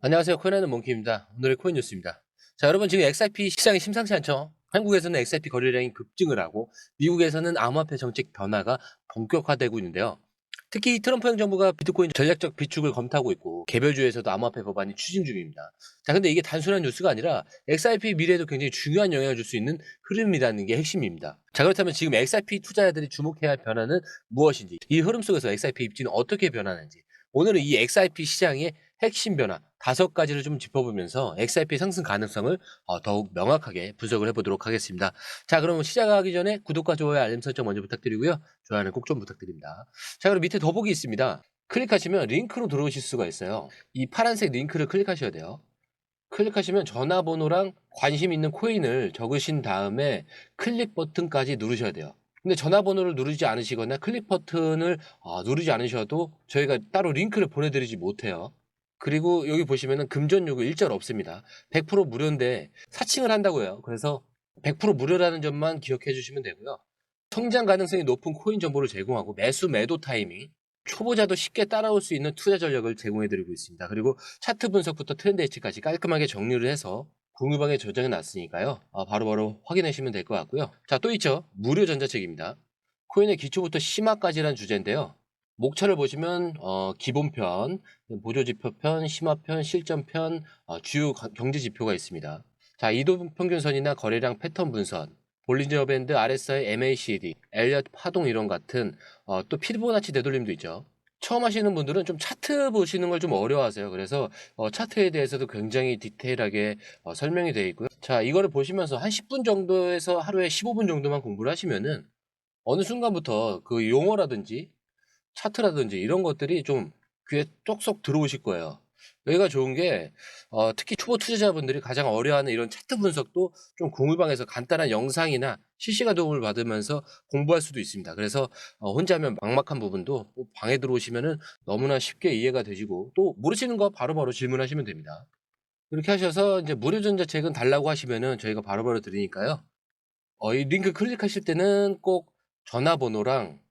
안녕하세요. 코인하는 몽키입니다. 오늘의 코인 뉴스입니다. 자, 여러분 지금 XRP 시장이 심상치 않죠? 한국에서는 XRP 거래량이 급증을 하고 미국에서는 암호화폐 정책 변화가 본격화되고 있는데요. 특히 트럼프 행정부가 비트코인 전략적 비축을 검토하고 있고 개별주에서도 암호화폐 법안이 추진 중입니다. 자, 근데 이게 단순한 뉴스가 아니라 XRP 미래에도 굉장히 중요한 영향을 줄 수 있는 흐름이라는 게 핵심입니다. 자, 그렇다면 지금 XRP 투자자들이 주목해야 할 변화는 무엇인지, 이 흐름 속에서 XRP 입지는 어떻게 변하는지, 오늘은 이 XRP 시장의 핵심 변화 5가지를 좀 짚어보면서 XRP 상승 가능성을 더욱 명확하게 분석을 해보도록 하겠습니다. 자, 그럼 시작하기 전에 구독과 좋아요, 알림 설정 먼저 부탁드리고요. 좋아요는 꼭 좀 부탁드립니다. 자, 그럼 밑에 더보기 있습니다. 클릭하시면 링크로 들어오실 수가 있어요. 이 파란색 링크를 클릭하셔야 돼요. 클릭하시면 전화번호랑 관심 있는 코인을 적으신 다음에 클릭 버튼까지 누르셔야 돼요. 근데 전화번호를 누르지 않으시거나 클릭 버튼을 누르지 않으셔도 저희가 따로 링크를 보내드리지 못해요. 그리고 여기 보시면은 금전 요구 일절 없습니다. 100% 무료인데 사칭을 한다고요. 그래서 100% 무료라는 점만 기억해 주시면 되고요. 성장 가능성이 높은 코인 정보를 제공하고 매수 매도 타이밍, 초보자도 쉽게 따라올 수 있는 투자 전략을 제공해 드리고 있습니다. 그리고 차트 분석부터 트렌드 예측까지 깔끔하게 정리를 해서 공유방에 저장해 놨으니까요. 바로바로 확인하시면 될 것 같고요. 자, 또 있죠. 무료 전자책입니다. 코인의 기초부터 심화까지란 주제인데요. 목차를 보시면 기본편, 보조지표편, 심화편, 실전편, 주요 경제 지표가 있습니다. 자, 이동평균선이나 거래량 패턴 분선, 볼린저 밴드, RSI, MACD, 엘리엇 파동 이론 같은 또 피보나치 되돌림도 있죠. 처음 하시는 분들은 좀 차트 보시는 걸 좀 어려워하세요. 그래서 차트에 대해서도 굉장히 디테일하게 설명이 되어 있고요. 자, 이거를 보시면서 한 10분 정도에서 하루에 15분 정도만 공부를 하시면은 어느 순간부터 그 용어라든지 차트라든지 이런 것들이 좀 귀에 쏙쏙 들어오실 거예요. 여기가 좋은 게 특히 초보 투자자분들이 가장 어려워하는 이런 차트 분석도 좀 공유방에서 간단한 영상이나 실시간 도움을 받으면서 공부할 수도 있습니다. 그래서 혼자 하면 막막한 부분도 꼭 방에 들어오시면은 너무나 쉽게 이해가 되시고 또 모르시는 거 바로바로 질문하시면 됩니다. 이렇게 하셔서 이제 무료 전자책은 달라고 하시면은 저희가 바로바로 드리니까요. 이 링크 클릭하실 때는 꼭 전화번호랑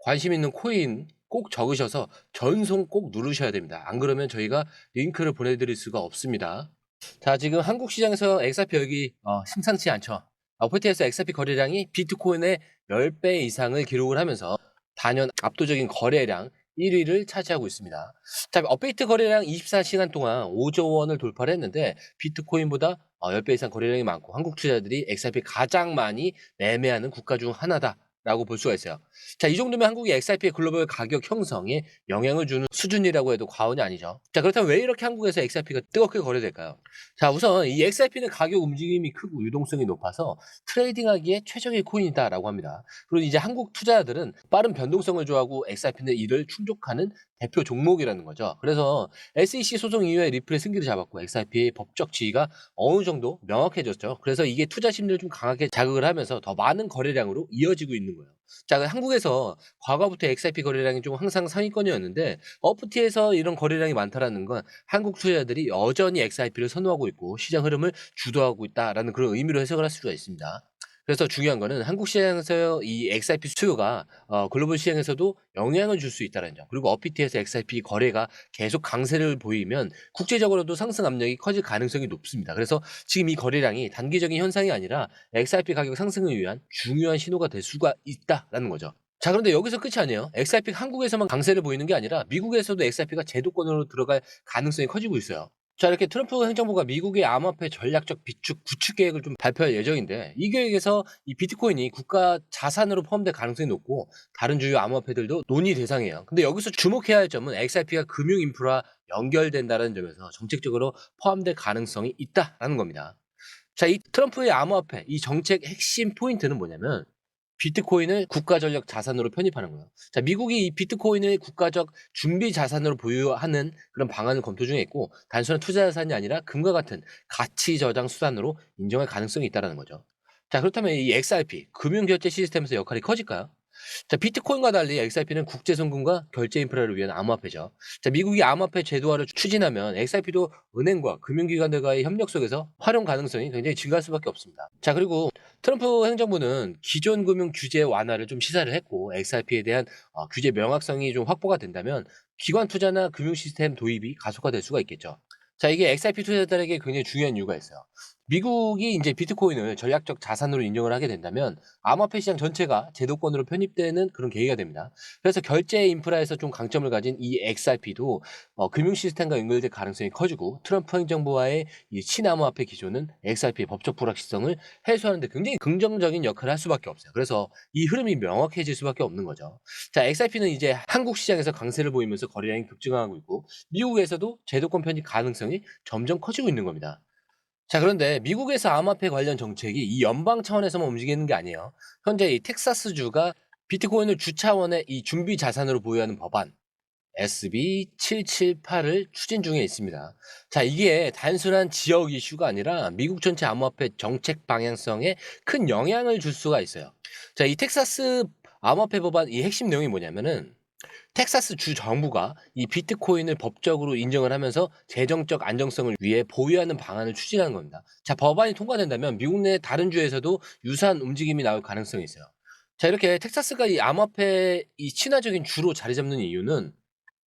관심 있는 코인 꼭 적으셔서 전송 꼭 누르셔야 됩니다. 안 그러면 저희가 링크를 보내드릴 수가 없습니다. 자, 지금 한국 시장에서 XRP 여기 심상치 않죠. OPT에서 XRP 거래량이 비트코인의 10배 이상을 기록을 하면서 단연 압도적인 거래량 1위를 차지하고 있습니다. 자, 업데이트 거래량 24시간 동안 5조 원을 돌파를 했는데 비트코인보다 10배 이상 거래량이 많고 한국 투자자들이 XRP 가장 많이 매매하는 국가 중 하나다. 라고 볼 수가 있어요. 자, 이 정도면 한국이 XRP의 글로벌 가격 형성에 영향을 주는 수준이라고 해도 과언이 아니죠. 자, 그렇다면 왜 이렇게 한국에서 XRP가 뜨겁게 거래될까요? 자, 우선 이 XRP는 가격 움직임이 크고 유동성이 높아서 트레이딩하기에 최적의 코인이다라고 합니다. 그리고 이제 한국 투자자들은 빠른 변동성을 좋아하고 XRP는 이를 충족하는 대표 종목이라는 거죠. 그래서 SEC 소송 이후에 리플의 승기를 잡았고 XRP의 법적 지위가 어느 정도 명확해졌죠. 그래서 이게 투자 심리를 좀 강하게 자극을 하면서 더 많은 거래량으로 이어지고 있는 거예요. 자, 한국에서 과거부터 XRP 거래량이 좀 항상 상위권이었는데 FT에서 이런 거래량이 많다라는 건 한국 투자자들이 여전히 XRP를 선호하고 있고 시장 흐름을 주도하고 있다라는 그런 의미로 해석을 할 수가 있습니다. 그래서 중요한 거는 한국 시장에서 이 XRP 수요가 글로벌 시장에서도 영향을 줄 수 있다는 점. 그리고 어피티에서 XRP 거래가 계속 강세를 보이면 국제적으로도 상승 압력이 커질 가능성이 높습니다. 그래서 지금 이 거래량이 단기적인 현상이 아니라 XRP 가격 상승을 위한 중요한 신호가 될 수가 있다라는 거죠. 자, 그런데 여기서 끝이 아니에요. XRP가 한국에서만 강세를 보이는 게 아니라 미국에서도 XRP가 제도권으로 들어갈 가능성이 커지고 있어요. 자, 이렇게 트럼프 행정부가 미국의 암호화폐 전략적 비축 구축 계획을 좀 발표할 예정인데 이 계획에서 이 비트코인이 국가 자산으로 포함될 가능성이 높고 다른 주요 암호화폐들도 논의 대상이에요. 근데 여기서 주목해야 할 점은 XRP가 금융 인프라 연결된다는 점에서 정책적으로 포함될 가능성이 있다라는 겁니다. 자, 이 트럼프의 암호화폐 이 정책 핵심 포인트는 뭐냐면 비트코인을 국가전략 자산으로 편입하는 거예요. 자, 미국이 이 비트코인을 국가적 준비 자산으로 보유하는 그런 방안을 검토 중에 있고 단순한 투자 자산이 아니라 금과 같은 가치 저장 수단으로 인정할 가능성이 있다는 거죠. 자, 그렇다면 이 XRP 금융결제 시스템에서 역할이 커질까요? 자, 비트코인과 달리 XRP는 국제 송금과 결제 인프라를 위한 암호화폐죠. 자, 미국이 암호화폐 제도화를 추진하면 XRP도 은행과 금융기관들과의 협력 속에서 활용 가능성이 굉장히 증가할 수밖에 없습니다. 자, 그리고 트럼프 행정부는 기존 금융 규제 완화를 좀 시사를 했고 XRP에 대한 규제 명확성이 좀 확보가 된다면 기관 투자나 금융 시스템 도입이 가속화될 수가 있겠죠. 자, 이게 XRP 투자자들에게 굉장히 중요한 이유가 있어요. 미국이 이제 비트코인을 전략적 자산으로 인정을 하게 된다면 암호화폐 시장 전체가 제도권으로 편입되는 그런 계기가 됩니다. 그래서 결제 인프라에서 좀 강점을 가진 이 XRP도 금융 시스템과 연결될 가능성이 커지고 트럼프 행정부와의 이 친암호화폐 기조는 XRP의 법적 불확실성을 해소하는 데 굉장히 긍정적인 역할을 할 수밖에 없어요. 그래서 이 흐름이 명확해질 수밖에 없는 거죠. 자, XRP는 이제 한국 시장에서 강세를 보이면서 거래량이 급증하고 있고 미국에서도 제도권 편입 가능성이 점점 커지고 있는 겁니다. 자, 그런데 미국에서 암호화폐 관련 정책이 이 연방 차원에서만 움직이는 게 아니에요. 현재 이 텍사스주가 비트코인을 주 차원의 이 준비 자산으로 보유하는 법안 SB 778을 추진 중에 있습니다. 자, 이게 단순한 지역 이슈가 아니라 미국 전체 암호화폐 정책 방향성에 큰 영향을 줄 수가 있어요. 자, 이 텍사스 암호화폐 법안 이 핵심 내용이 뭐냐면은 텍사스 주 정부가 이 비트코인을 법적으로 인정을 하면서 재정적 안정성을 위해 보유하는 방안을 추진하는 겁니다. 자, 법안이 통과된다면 미국 내 다른 주에서도 유사한 움직임이 나올 가능성이 있어요. 자, 이렇게 텍사스가 이 암호화폐 이 친화적인 주로 자리 잡는 이유는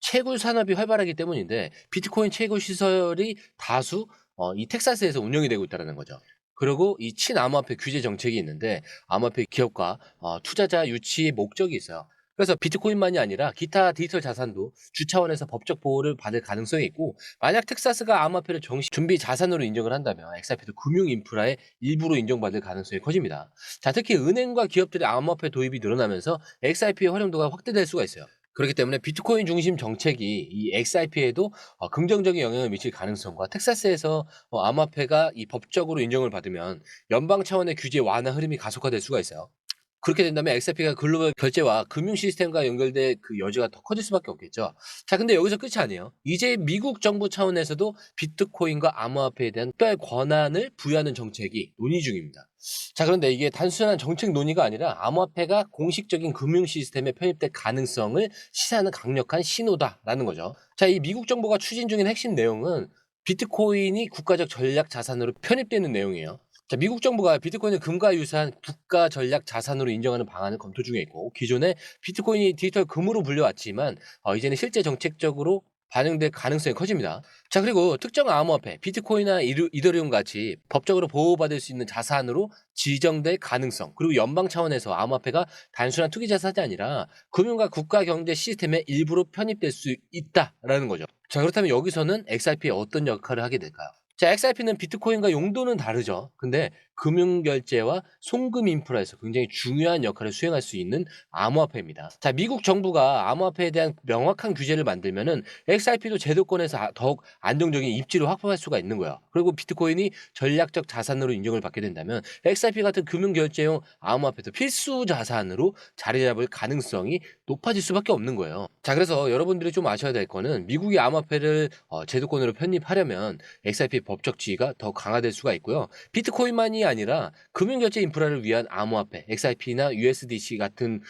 채굴 산업이 활발하기 때문인데 비트코인 채굴 시설이 다수 이 텍사스에서 운영이 되고 있다는 거죠. 그리고 이 친암호화폐 규제 정책이 있는데 암호화폐 기업과 투자자 유치의 목적이 있어요. 그래서 비트코인만이 아니라 기타 디지털 자산도 주 차원에서 법적 보호를 받을 가능성이 있고 만약 텍사스가 암호화폐를 정식 준비 자산으로 인정을 한다면 XRP도 금융 인프라의 일부로 인정받을 가능성이 커집니다. 자, 특히 은행과 기업들의 암호화폐 도입이 늘어나면서 XRP의 활용도가 확대될 수가 있어요. 그렇기 때문에 비트코인 중심 정책이 이 XRP에도 긍정적인 영향을 미칠 가능성과 텍사스에서 암호화폐가 이 법적으로 인정을 받으면 연방 차원의 규제 완화 흐름이 가속화될 수가 있어요. 그렇게 된다면 XRP가 글로벌 결제와 금융 시스템과 연결될 그 여지가 더 커질 수밖에 없겠죠. 자, 근데 여기서 끝이 아니에요. 이제 미국 정부 차원에서도 비트코인과 암호화폐에 대한 특별 권한을 부여하는 정책이 논의 중입니다. 자, 그런데 이게 단순한 정책 논의가 아니라 암호화폐가 공식적인 금융 시스템에 편입될 가능성을 시사하는 강력한 신호다라는 거죠. 자, 이 미국 정부가 추진 중인 핵심 내용은 비트코인이 국가적 전략 자산으로 편입되는 내용이에요. 자, 미국 정부가 비트코인을 금과 유사한 국가 전략 자산으로 인정하는 방안을 검토 중에 있고 기존에 비트코인이 디지털 금으로 불려왔지만 이제는 실제 정책적으로 반영될 가능성이 커집니다. 자, 그리고 특정 암호화폐, 비트코인이나 이더리움 같이 법적으로 보호받을 수 있는 자산으로 지정될 가능성, 그리고 연방 차원에서 암호화폐가 단순한 투기 자산이 아니라 금융과 국가 경제 시스템의 일부로 편입될 수 있다라는 거죠. 자, 그렇다면 여기서는 XRP에 어떤 역할을 하게 될까요? 자, XRP는 비트코인과 용도는 다르죠. 근데 금융결제와 송금 인프라에서 굉장히 중요한 역할을 수행할 수 있는 암호화폐입니다. 자, 미국 정부가 암호화폐에 대한 명확한 규제를 만들면은 XRP도 제도권에서 더욱 안정적인 입지를 확보할 수가 있는 거예요. 그리고 비트코인이 전략적 자산으로 인정을 받게 된다면 XRP 같은 금융결제용 암호화폐도 필수 자산으로 자리 잡을 가능성이 높아질 수밖에 없는 거예요. 자, 그래서 여러분들이 좀 아셔야 될 거는 미국이 암호화폐를 제도권으로 편입하려면 XRP 법적 지위가 더 강화될 수가 있고요. 비트코인만이 아니라 금융결제 인프라를 위한 암호화폐, XRP나 USDC 같은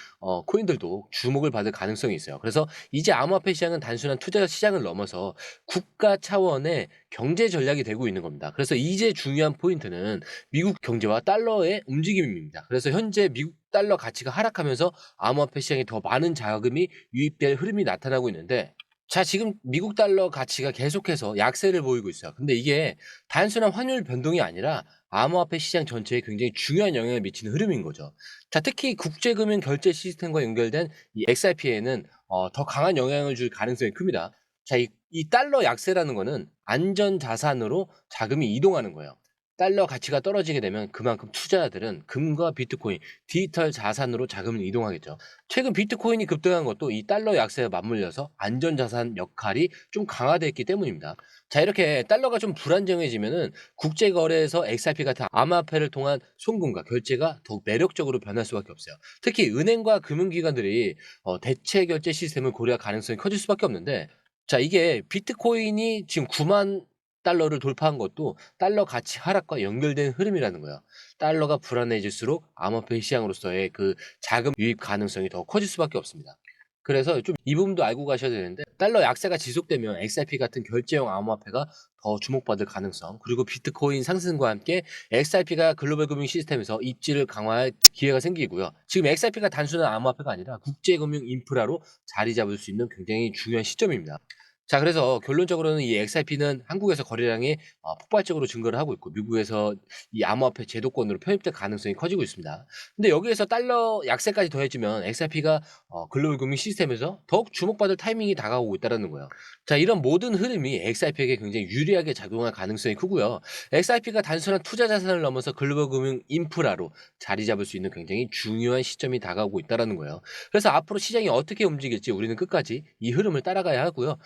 코인들도 주목을 받을 가능성이 있어요. 그래서 이제 암호화폐 시장은 단순한 투자 시장을 넘어서 국가 차원의 경제 전략이 되고 있는 겁니다. 그래서 이제 중요한 포인트는 미국 경제와 달러의 움직임입니다. 그래서 현재 미국 달러 가치가 하락하면서 암호화폐 시장에 더 많은 자금이 유입될 흐름이 나타나고 있는데 자, 지금 미국 달러 가치가 계속해서 약세를 보이고 있어요. 근데 이게 단순한 환율 변동이 아니라 암호화폐 시장 전체에 굉장히 중요한 영향을 미치는 흐름인 거죠. 자, 특히 국제금융 결제 시스템과 연결된 이 XRP에는 더 강한 영향을 줄 가능성이 큽니다. 자, 이 달러 약세라는 거는 안전 자산으로 자금이 이동하는 거예요. 달러 가치가 떨어지게 되면 그만큼 투자자들은 금과 비트코인, 디지털 자산으로 자금을 이동하겠죠. 최근 비트코인이 급등한 것도 이 달러 약세에 맞물려서 안전자산 역할이 좀 강화됐기 때문입니다. 자, 이렇게 달러가 좀 불안정해지면은 국제거래에서 XRP 같은 암호화폐를 통한 송금과 결제가 더욱 매력적으로 변할 수밖에 없어요. 특히 은행과 금융기관들이 대체 결제 시스템을 고려할 가능성이 커질 수밖에 없는데 자, 이게 비트코인이 지금 9만 달러를 돌파한 것도 달러 가치 하락과 연결된 흐름이라는 거예요. 달러가 불안해질수록 암호화폐 시장으로서의 그 자금 유입 가능성이 더 커질 수밖에 없습니다. 그래서 좀 이 부분도 알고 가셔야 되는데 달러 약세가 지속되면 XRP 같은 결제용 암호화폐가 더 주목받을 가능성 그리고 비트코인 상승과 함께 XRP가 글로벌 금융 시스템에서 입지를 강화할 기회가 생기고요. 지금 XRP가 단순한 암호화폐가 아니라 국제금융 인프라로 자리 잡을 수 있는 굉장히 중요한 시점입니다. 자, 그래서 결론적으로는 이 XRP는 한국에서 거래량이 폭발적으로 증가를 하고 있고 미국에서 이 암호화폐 제도권으로 편입될 가능성이 커지고 있습니다. 근데 여기에서 달러 약세까지 더해지면 XRP가 글로벌 금융 시스템에서 더욱 주목받을 타이밍이 다가오고 있다는 거예요. 자, 이런 모든 흐름이 XRP에게 굉장히 유리하게 작용할 가능성이 크고요. XRP가 단순한 투자 자산을 넘어서 글로벌 금융 인프라로 자리 잡을 수 있는 굉장히 중요한 시점이 다가오고 있다는 거예요. 그래서 앞으로 시장이 어떻게 움직일지 우리는 끝까지 이 흐름을 따라가야 하고요.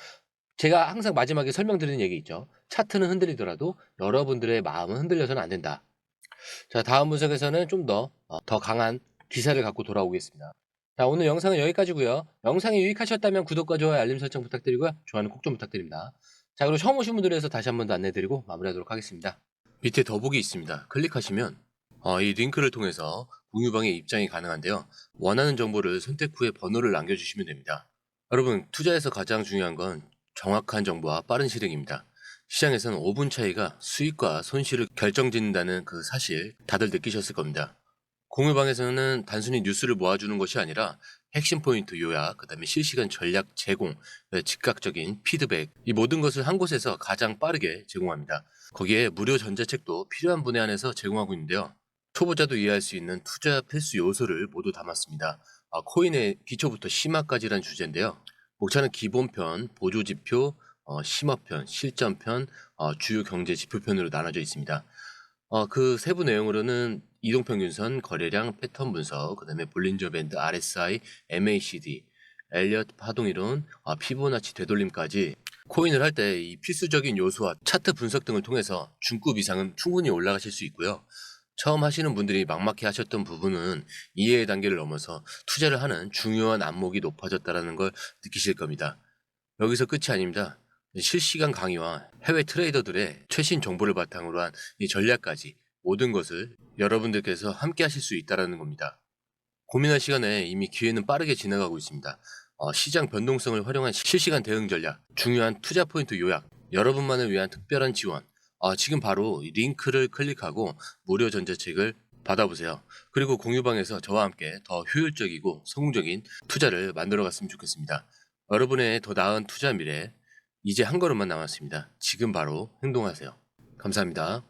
제가 항상 마지막에 설명드리는 얘기 있죠. 차트는 흔들리더라도 여러분들의 마음은 흔들려서는 안 된다. 자, 다음 분석에서는 좀 더 강한 기사를 갖고 돌아오겠습니다. 자, 오늘 영상은 여기까지고요. 영상이 유익하셨다면 구독과 좋아요, 알림 설정 부탁드리고요. 좋아요는 꼭 좀 부탁드립니다. 자, 그리고 처음 오신 분들에 서 다시 한 번 더 안내드리고 마무리하도록 하겠습니다. 밑에 더보기 있습니다. 클릭하시면 이 링크를 통해서 공유방에 입장이 가능한데요. 원하는 정보를 선택 후에 번호를 남겨주시면 됩니다. 여러분, 투자에서 가장 중요한 건 정확한 정보와 빠른 실행입니다. 시장에서는 5분 차이가 수익과 손실을 결정짓는다는 그 사실 다들 느끼셨을 겁니다. 공유방에서는 단순히 뉴스를 모아주는 것이 아니라 핵심 포인트 요약, 그 다음에 실시간 전략 제공, 즉각적인 피드백, 이 모든 것을 한 곳에서 가장 빠르게 제공합니다. 거기에 무료 전자책도 필요한 분에 한해서 제공하고 있는데요. 초보자도 이해할 수 있는 투자 필수 요소를 모두 담았습니다. 코인의 기초부터 심화까지란 주제인데요. 목차는 기본편, 보조지표, 심화편, 실전편, 주요 경제 지표편으로 나눠져 있습니다. 그 세부 내용으로는 이동평균선, 거래량, 패턴 분석, 그 다음에 볼린저 밴드, RSI, MACD, 엘리어트 파동이론, 피보나치 되돌림까지 코인을 할 때 이 필수적인 요소와 차트 분석 등을 통해서 중급 이상은 충분히 올라가실 수 있고요. 처음 하시는 분들이 막막해 하셨던 부분은 이해의 단계를 넘어서 투자를 하는 중요한 안목이 높아졌다는 걸 느끼실 겁니다. 여기서 끝이 아닙니다. 실시간 강의와 해외 트레이더들의 최신 정보를 바탕으로 한 이 전략까지 모든 것을 여러분들께서 함께 하실 수 있다는 겁니다. 고민할 시간에 이미 기회는 빠르게 지나가고 있습니다. 시장 변동성을 활용한 실시간 대응 전략, 중요한 투자 포인트 요약, 여러분만을 위한 특별한 지원. 지금 바로 이 링크를 클릭하고 무료 전자책을 받아보세요. 그리고 공유방에서 저와 함께 더 효율적이고 성공적인 투자를 만들어 갔으면 좋겠습니다. 여러분의 더 나은 투자 미래, 이제 한 걸음만 남았습니다. 지금 바로 행동하세요. 감사합니다.